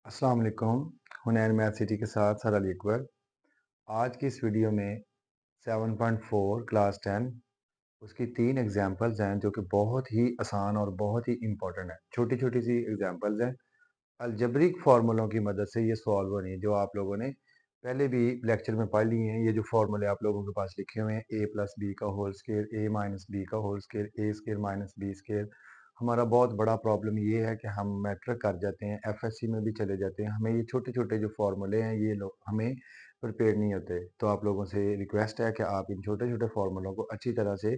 अस्सलाम वालेकुम। हुनैन math city के साथ सर अली अकबर। आज की इस वीडियो में 7.4 क्लास 10 उसकी 3 एग्जांपल्स हैं जो कि बहुत ही आसान और बहुत ही इम्पोर्टेंट है। छोटी-छोटी सी एग्जांपल्स हैं। अलजेब्रिक फार्मूलों की मदद से ये सॉल्व हो रही है जो आप लोगों ने पहले भी लेक्चर में पढ़ लिए हैं। ये जो फार्मूले आप लोगों के पास लिखे हुए हैं ए प्लस बी का होल स्क्वायर, ए माइनस बी का होल स्क्वायर, ए स्क्वायर माइनस बी स्क्वायर। हमारा बहुत बड़ा प्रॉब्लम ये है कि हम मैट्रिक कर जाते हैं, एफएससी में भी चले जाते हैं, हमें ये छोटे छोटे जो फार्मूले हैं ये लोग हमें प्रिपेयर नहीं होते। तो आप लोगों से रिक्वेस्ट है कि आप इन छोटे छोटे फार्मूलों को अच्छी तरह से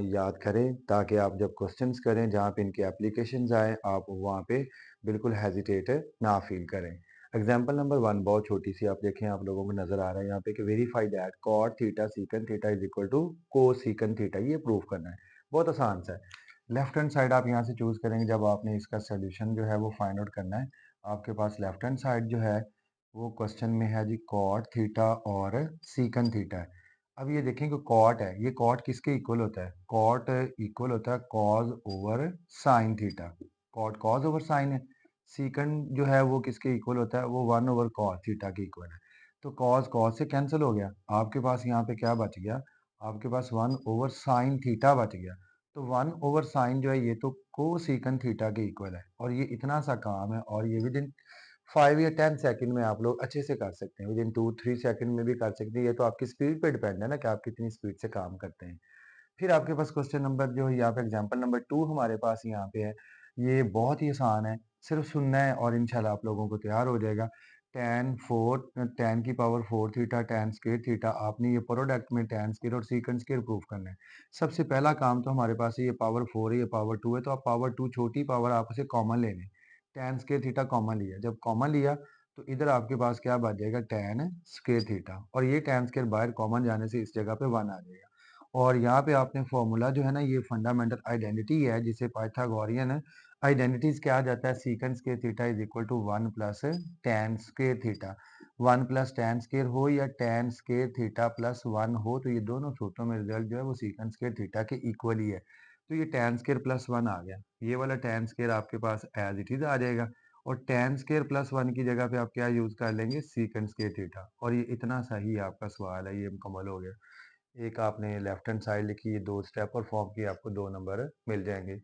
याद करें ताकि आप जब क्वेश्चंस करें जहाँ पे इनकी एप्लीकेशंस आए आप वहाँ पे बिल्कुल हेजिटेट ना फील करें। एग्जाम्पल नंबर 1 बहुत छोटी सी आप देखें, आप लोगों को नजर आ रहा है यहाँ पे कि verify that cot theta secant theta is equal to cosecant theta. ये प्रूव करना है, बहुत आसान सा है। लेफ्ट हैंड साइड आप यहाँ से चूज करेंगे जब आपने इसका सोल्यूशन जो है वो फाइंड आउट करना है। आपके पास लेफ्ट हैंड साइड जो है वो क्वेश्चन में है जी कॉट थीटा और सीकन थीटा है। अब ये देखें कि कॉट है, ये कॉट किसके इक्वल होता है? कॉट इक्वल होता है cos over sine theta. Cot cos over sine है। सीकंड जो है वो किसके इक्वल होता है? वो 1 ओवर कॉस थीटा के इक्वल है। तो कॉस कॉस से कैंसिल हो गया, आपके पास यहाँ पे क्या बच गया? आपके पास 1 ओवर साइन थीटा बच गया। तो 1 ओवर साइन जो है ये तो को सीकन थीटा के इक्वल है और ये इतना सा काम है और ये विद इन 5 या 10 सेकंड में आप लोग अच्छे से कर सकते हैं, विद इन 2-3 सेकंड में भी कर सकते हैं। ये तो आपकी स्पीड पे डिपेंड है ना कि आप कितनी स्पीड से काम करते हैं। फिर आपके पास क्वेश्चन नंबर जो है यहाँ पे एग्जांपल नंबर 2 हमारे पास यहाँ पे है। ये बहुत ही आसान है, सिर्फ सुनना है और इंशाल्लाह आप लोगों को तैयार हो जाएगा। tan की power 4 theta tan square theta, आपने ये प्रोडक्ट में tan स्क्वायर और सीकंड स्क्वायर प्रूव करना है। सबसे पहला काम तो हमारे पास ये पावर 4 है, ये पावर 2 है, तो आप पावर 2 छोटी पावर आप उसे कॉमन ले लें। tan स्क्वायर थीटा कॉमन लिया, जब कॉमन लिया तो इधर आपके पास क्या बच जाएगा? tan स्क्वायर थीटा, और ये tan स्क्वायर बाहर कॉमन जाने से इस जगह पे 1 आ जाएगा। और यहाँ पे आपने फॉर्मूला जो है ना, ये फंडामेंटल आइडेंटिटी है जिसे पाइथागोरियन आइडेंटिटीज क्या जाता है? Secant square theta is equal to 1 plus tan square theta. 1 plus tan square हो या tan स्क्वायर थीटा प्लस 1 हो, तो ये दोनों सूत्रों में रिजल्ट जो है वो सीकंड स्क्वायर थीटा के इक्वल ही है। तो ये tan स्क्वायर प्लस 1 आ गया, ये वाला tan स्क्वायर आपके पास एज इट इज आ जाएगा और tan स्क्वायर प्लस 1 की जगह पे आप क्या यूज कर लेंगे? Secant square theta. और ये इतना सही आपका सवाल है, ये मुकम्मल हो गया। एक आपने लेफ्ट हैंड साइड लिखी, ये 2 स्टेप और फॉर्म की, आपको 2 नंबर मिल जाएंगे।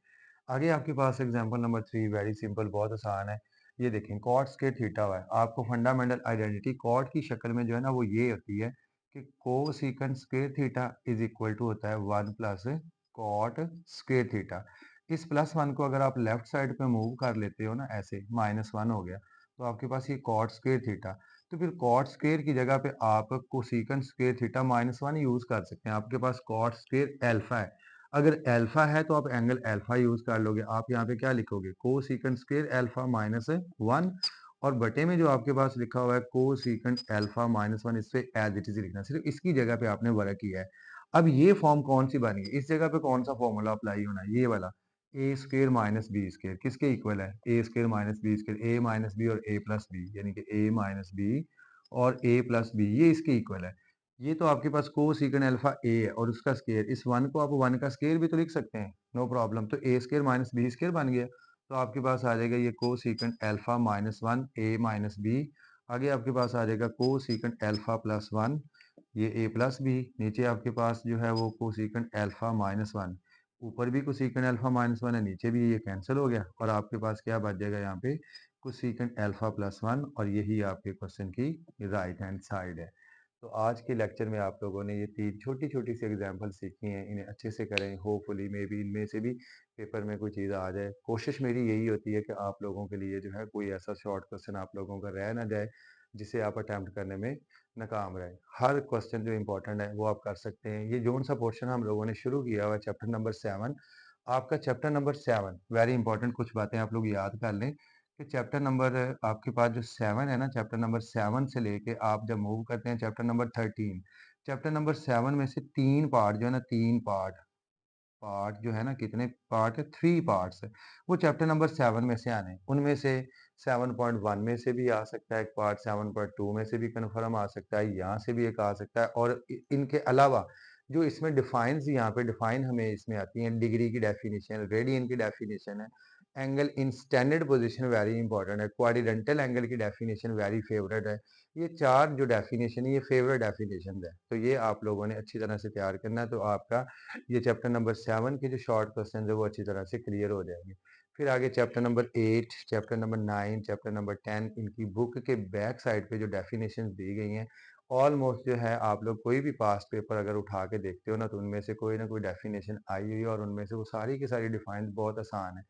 आगे आपके पास एग्जांपल नंबर 3 वेरी सिंपल, बहुत आसान है। ये देखें कॉट स्क्वायर थीटा हुआ है, आपको फंडामेंटल आइडेंटिटी कॉट की शक्ल में जो है ना वो ये होती है कि cosecant square theta is equal to होता है 1 प्लस कॉट स्क्वायर थीटा। इस प्लस 1 को अगर आप लेफ्ट साइड पे मूव कर लेते हो ना, ऐसे -1 हो गया, तो आपके पास ये कॉट स्क्वायर थीटा। तो फिर कॉट स्क्वायर की जगह पे आप कोसेकंड स्क्वायर थीटा -1 यूज कर सकते हैं। आपके पास कॉट स्क्वायर अल्फा है, अगर अल्फा है तो आप एंगल अल्फा यूज कर लोगे। आप यहाँ पे क्या लिखोगे? कोसेकंड स्क्वायर अल्फा -1, और बटे में जो आपके पास लिखा हुआ है कोसेकंड अल्फा -1, इस पे एज इट इज लिखना, सिर्फ इसकी जगह पे आपने वर्क किया है। अब ये फॉर्म कौन सी बनी है? इस जगह पे कौन सा फॉर्मूला अप्लाई होना है? ये वाला ए स्क्वायर माइनस बी स्क्वायर किसके इक्वल है? ए स्क्वायर माइनस बी स्क्वायर, ए माइनस बी और ए प्लस बी, यानी कि ए माइनस बी और ए प्लस बी, ये इसके इक्वल है। ये तो आपके पास को सीकन अल्फा ए है और उसका स्क्वायर, इस 1 को आप 1 का स्क्वायर भी तो लिख सकते हैं, नो प्रॉब्लम। तो ए स्क्वायर माइनस बी स्क्वायर बन गया, तो आपके पास आ जाएगा ये को सीकन अल्फा -1 ए माइनस बी। आगे आपके पास आ जाएगा को सीकन अल्फा प्लस 1, ये ए प्लस बी। नीचे आपके पास जो है वो को सीकन अल्फा -1, ऊपर भी को सीकन अल्फा -1 है, नीचे भी ये कैंसिल हो गया और आपके पास क्या बच जाएगा यहाँ पे? कोसेकंड अल्फा प्लस 1, और यही आपके क्वेश्चन की राइट हैंड साइड है। तो आज के लेक्चर में आप लोगों ने ये 3 छोटी-छोटी सी एग्जांपल सीखी हैं, इन्हें अच्छे से करें। होपफुली मे बी इनमें से भी पेपर में कोई चीज़ आ जाए। कोशिश मेरी यही होती है कि आप लोगों के लिए जो है कोई ऐसा शॉर्ट क्वेश्चन आप लोगों का रह ना जाए, जिसे आप अटेम्प्ट करने में नाकाम रहें। हर क्वेश्चन जो इम्पोर्टेंट है वो आप कर सकते हैं। ये जोन-सा पोर्शन हम लोगों ने शुरू किया हुआ है चैप्टर नंबर 7, आपका चैप्टर नंबर 7 वेरी इंपॉर्टेंट, कुछ बातें आप लोग याद कर लें कि चैप्टर नंबर आपके पास जो 7 है ना, चैप्टर नंबर 7 से लेके आप जब मूव करते हैं चैप्टर नंबर 13, चैप्टर नंबर 7 में से 3 पार्ट जो है ना, 3 पार्ट पार्ट जो है ना, कितने पार्ट है? 3 पार्ट्स है, वो चैप्टर नंबर 7 में से आने हैं। उनमें से 7.1 में से भी आ सकता है एक पार्ट, 7.2 में से भी कन्फर्म आ सकता है, यहाँ से भी एक आ सकता है, और इनके अलावा जो इसमें डिफाइंस यहाँ पे डिफाइन हमें इसमें आती हैं, डिग्री की डेफिनेशन, रेडियन की डेफिनेशन है, angle in standard position very important है। क्वाड्रेंटल एंगल की डेफिनेशन वेरी फेवरेट है। ये 4 जो डेफिनेशन है ये फेवरेट डेफिनेशंस है। तो ये आप लोगों ने अच्छी तरह से तैयार करना है, तो आपका ये चैप्टर नंबर 7 के जो शॉर्ट क्वेश्चंस है वो अच्छी तरह से क्लियर हो जाएँगे। फिर आगे chapter number 8, chapter number 9, chapter number 10 इनकी बुक के बैक साइड पे जो डेफिनेशंस दी गई हैं, ऑलमोस्ट जो है आप लोग कोई भी पास्ट पेपर अगर उठा के देखते हो ना, तो उनमें से कोई ना कोई डेफिनेशन आई हुई है और उनमें से वो सारी की सारी डिफाइंड बहुत आसान है।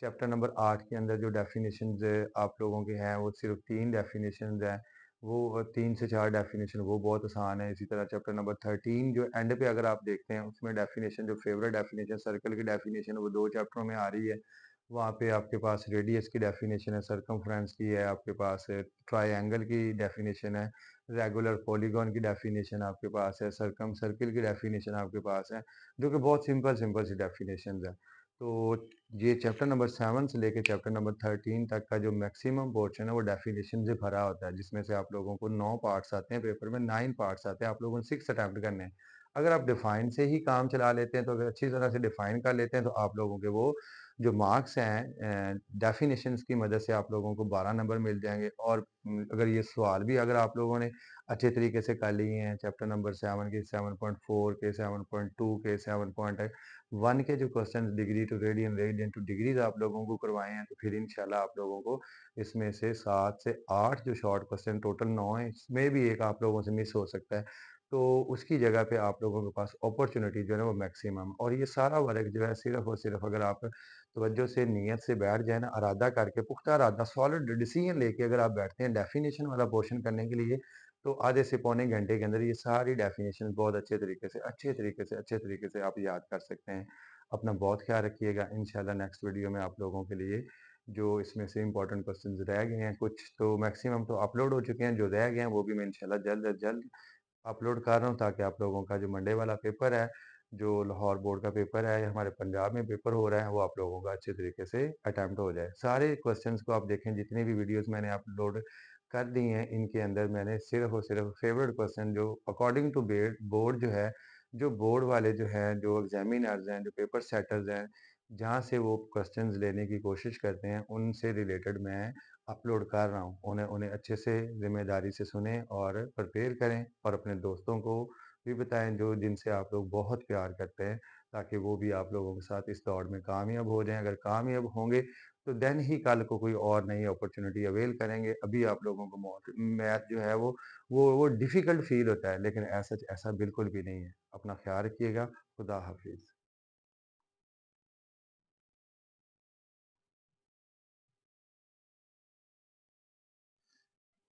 चैप्टर नंबर 8 के अंदर जो डेफिनेशंस आप लोगों के हैं वो सिर्फ 3 डेफिनेशंस हैं। वो 3 से 4 डेफिनेशन वो बहुत आसान है। इसी तरह चैप्टर नंबर 13 जो एंड पे अगर आप देखते हैं उसमें डेफिनेशन जो फेवरेट डेफिनेशन सर्कल की डेफिनेशन वो 2 चैप्टरों में आ रही है। वहाँ पे आपके पास रेडियस की डेफिनेशन है, सर्कमफ्रेंस की है, आपके पास ट्रायंगल की डेफिनेशन है, रेगुलर पॉलीगॉन की डेफिनेशन आपके पास है, सर्कम सर्किल की डेफिनेशन आपके पास है, जो कि बहुत सिंपल सिंपल सी डेफिनेशंस है। तो ये चैप्टर नंबर 7 से लेके चैप्टर नंबर 13 तक का जो मैक्सिमम पोर्शन है वो डेफिनेशन से भरा होता है, जिसमें से आप लोगों को 9 पार्ट्स आते हैं, पेपर में 9 पार्ट्स आते हैं, आप लोगों ने 6 अटेम्प्ट करने हैं। अगर आप डिफाइन से ही काम चला लेते हैं, तो अगर अच्छी तरह से डिफाइन कर लेते हैं, तो आप लोगों के वो जो मार्क्स हैं डेफिनेशंस की मदद से आप लोगों को 12 नंबर मिल जाएँगे। और अगर ये सवाल भी अगर आप लोगों ने अच्छे तरीके से कर लिए हैं, चैप्टर नंबर 7 के 7.4 के 7.2 के 7.1 के जो questions degree to radian, radian to degrees आप लोगों को करवाए हैं, तो फिर इंशाल्लाह आप लोगों को इसमें से 7 से 8 जो शॉर्ट क्वेश्चन टोटल 9 है, इसमें भी एक आप लोगों से मिस हो सकता है। तो उसकी जगह पे आप लोगों के पास अपॉर्च्युनिटी जो है ना वो मैक्सिमम, और ये सारा वर्क जो है सिर्फ़ और सिर्फ़ अगर आप तवज्जो से नियत से बैठ जाए ना, इरादा करके, पुख्ता इरादा, सॉलिड डिसीजन लेके अगर आप बैठते हैं डेफिनिशन वाला पोर्शन करने के लिए, तो आधे से पौने घंटे के अंदर ये सारी डेफिनेशन बहुत अच्छे तरीके से आप याद कर सकते हैं। अपना बहुत ख्याल रखिएगा। इंशाल्लाह नेक्स्ट वीडियो में आप लोगों के लिए जो इसमें से इम्पोर्टेंट क्वेश्चंस रह गए हैं, कुछ तो मैक्सिमम तो अपलोड हो चुके हैं, जो रह गए हैं वो भी मैं इंशाल्लाह जल्द अज जल्द अपलोड कर रहा हूँ, ताकि आप लोगों का जो मंडे वाला पेपर है, जो लाहौर बोर्ड का पेपर है या हमारे पंजाब में पेपर हो रहा है, वो आप लोगों का अच्छे तरीके से अटेम्प्ट हो जाए। सारे क्वेश्चंस को आप देखें, जितनी भी वीडियोस मैंने अपलोड कर दी हैं, इनके अंदर मैंने सिर्फ और सिर्फ फेवरेट क्वेश्चन जो अकॉर्डिंग टू बोर्ड जो है, जो बोर्ड वाले जो हैं, जो एग्जामिनर्स हैं, जो पेपर सेटर्स हैं, जहाँ से वो क्वेश्चंस लेने की कोशिश करते हैं, उनसे रिलेटेड मैं अपलोड कर रहा हूँ। उन्हें उन्हें अच्छे से ज़िम्मेदारी से सुनें और प्रिपेयर करें, और अपने दोस्तों को भी बताएँ जो जिनसे आप लोग बहुत प्यार करते हैं, ताकि वो भी आप लोगों के साथ इस दौड़ में कामयाब हो जाएँ। अगर कामयाब होंगे, तो देन ही कल को कोई और नई अपॉर्च्युनिटी अवेल करेंगे। अभी आप लोगों को मैथ जो है वो डिफ़िकल्ट फ़ील होता है, लेकिन ऐसा ऐसा बिल्कुल भी नहीं है। अपना ख़्याल रखिएगा। खुदा हाफ़िज़।